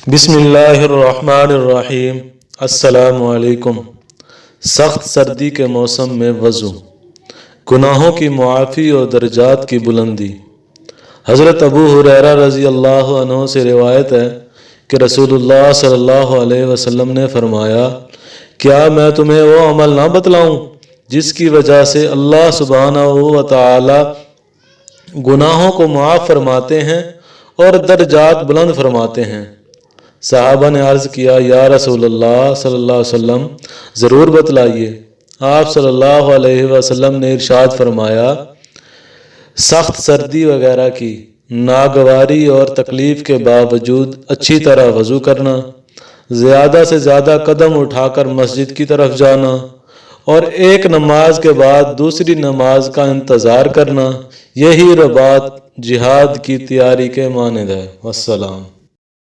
بسم اللہ الرحمن الرحیم۔ السلام علیکم۔ سخت سردی کے موسم میں وضو، گناہوں کی معافی اور درجات کی بلندی۔ حضرت ابو ہریرہ رضی اللہ عنہ سے روایت ہے کہ رسول اللہ صلی اللہ علیہ وسلم نے فرمایا، کیا میں تمہیں وہ عمل نہ بتلاؤں جس کی وجہ سے اللہ سبحانہ و تعالی گناہوں کو معاف فرماتے ہیں اور درجات بلند فرماتے ہیں؟ صحابہ نے عرض کیا، یا رسول اللہ صلی اللہ علیہ وسلم، ضرور بتلائیے۔ آپ صلی اللہ علیہ وسلم نے ارشاد فرمایا، سخت سردی وغیرہ کی ناگواری اور تکلیف کے باوجود اچھی طرح وضو کرنا، زیادہ سے زیادہ قدم اٹھا کر مسجد کی طرف جانا اور ایک نماز کے بعد دوسری نماز کا انتظار کرنا، یہی رباط جہاد کی تیاری کے مانند ہے۔ والسلام۔